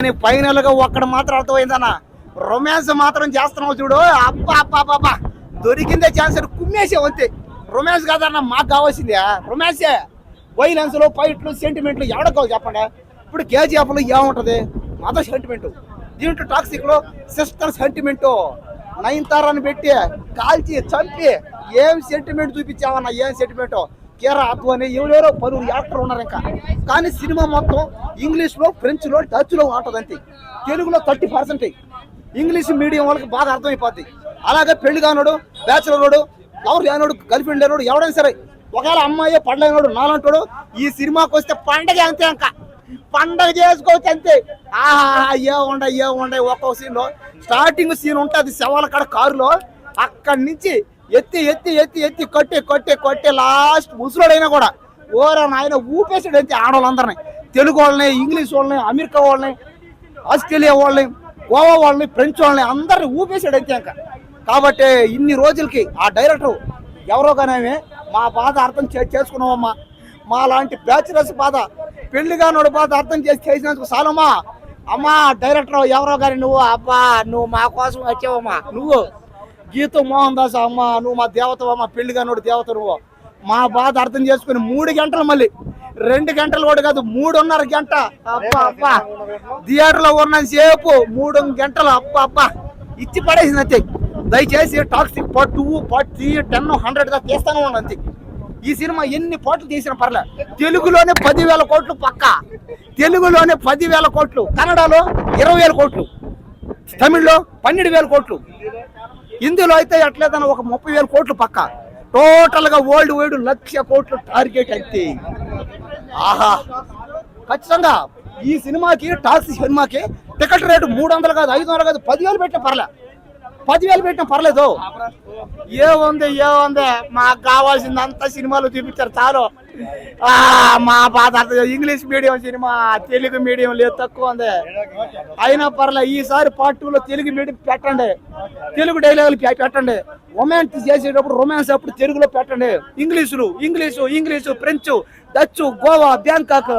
Final గా ఒక్కడ మాత్రం అర్థమైందన్న, రొమాన్స్ మాత్రం చేస్తున్నావు చూడు. అబ్బా అబ్బా అబ్బా, దొరికిందే ఛాన్స్ కుమ్మేసే అంతే. రొమాన్స్ కాదన్న మాకు కావాల్సిందే రొమాన్సే. వైలెన్స్ లో ఫైట్లు సెంటిమెంట్లు ఎవడ కావాలి చెప్పండి. ఇప్పుడు కేజీఎఫ్ లో ఏముంటది, మదర్ సెంటిమెంట్. దీంట్లో టాక్సిక్ లో సిస్టర్ సెంటిమెంట్. నయనతారని పెట్టి కాల్చి చంపి ఏం సెంటిమెంట్ చూపించావన్న, ఏం సెంటిమెంట్. కేరా అద్వాని ఎవరెవరో పలువురు యాక్టర్ ఉన్నారు ఇంకా. కానీ సినిమా మొత్తం ఇంగ్లీష్ లో, ఫ్రెంచ్ లో, డచ్ లో ఉంటుంది అంతే. తెలుగులో 30%. ఇంగ్లీష్ మీడియం వాళ్ళకి బాగా అర్థమైపోద్ది. అలాగే పెళ్లి కానోడు, బ్యాచులర్ రోడు, లవర్ లేనోడు, గర్ల్ ఫ్రెండ్ లేనోడు ఎవడైనా సరే, ఒకవేళ అమ్మాయి పడలేనోడు నాలంటాడు ఈ సినిమాకి వస్తే పండగ అంతే. ఇంకా పండగ చేసుకోవచ్చు అంతే. ఆహా ఏ ఉండే ఒక్కొక్క సీన్ లో స్టార్టింగ్ సీన్ ఉంటుంది శవాల కాడ కారులో. అక్కడి నుంచి ఎత్తి ఎత్తి ఎత్తి ఎత్తి కొట్టి లాస్ట్ ముసలోడైనా కూడా ఓరా నాయన ఊపేసాడు అంతే. ఆడవాళ్ళందరినీ, తెలుగు వాళ్ళని, ఇంగ్లీష్ వాళ్ళని, అమెరికా వాళ్ళని, ఆస్ట్రేలియా వాళ్ళని, గోవా వాళ్ళని, ఫ్రెంచ్ వాళ్ళని అందరిని ఊపేసాడు అంతే. ఇంకా కాబట్టి ఇన్ని రోజులకి ఆ డైరెక్టర్ ఎవరో కానీ మా బాధ అర్థం చేసుకున్నామమ్మా. మా లాంటి బ్యాచులర్స్ బాధ, పెళ్లిగానోడు బాధ అర్థం చేసినందుకు చాలమ్మా. అమ్మా డైరెక్టర్ ఎవరో కానీ నువ్వు, అబ్బా నువ్వు మా కోసం వచ్చావమ్మా. నువ్వు గీతూ మోహన్ దాస్ అమ్మ, నువ్వు మా దేవతవమ్మా, పెళ్లిగానోడు దేవత నువ్వు. మా బాధ అర్థం చేసుకుని 3 గంటలు, మళ్ళీ 2 గంటలు కూడా కాదు 3.5 గంట అబ్బా అబ్బా థియేటర్ లో ఉన్నంతసేపు 3 గంటలు అబ్బా అబ్బా ఇచ్చి పడేసింది అంతే. దయచేసి టాక్సిక్ పార్ట్ 2, పార్ట్ 3, 10, 100 గా తీస్తాను అంతే. ఈ సినిమా ఎన్ని పాటలు తీసిన పర్లే. తెలుగులోనే 10,000 కోట్లు పక్క, తెలుగులోనే 10,000 కోట్లు, కన్నడలో 20,000 కోట్లు, తమిళ్లో 12,000 కోట్లు, హిందీలో అయితే ఎట్లేదన్న ఒక 30,000 కోట్లు పక్క. టోటల్ గా వరల్డ్ వైడ్ 1,00,000 కోట్లు టార్గెట్ అంతే. ఆహా ఖచ్చితంగా ఈ సినిమాకి, టాక్సిక్ సినిమాకి టికెట్ రేటు 300 కాదు, 500 కాదు, 10,000 పెట్టిన పర్లే. 10,000 పెట్టినా పర్లేదు. ఏముంది మాకు కావాల్సింది అంతా సినిమాలు చూపించారు చాలు. మా బాధ English medium cinema, Telugu medium లేదు, తక్కువ ఉంది. అయినా పర్లే ఈసారి పార్ట్ 2 లో తెలుగు మీడియం పెట్టండి, తెలుగు డైలాగులు పెట్టండి. రొమాన్స్ చేసేటప్పుడు రొమాన్స్ అప్పుడు తెలుగులో పెట్టండి. English, French, Dutch, Goa, Bangkok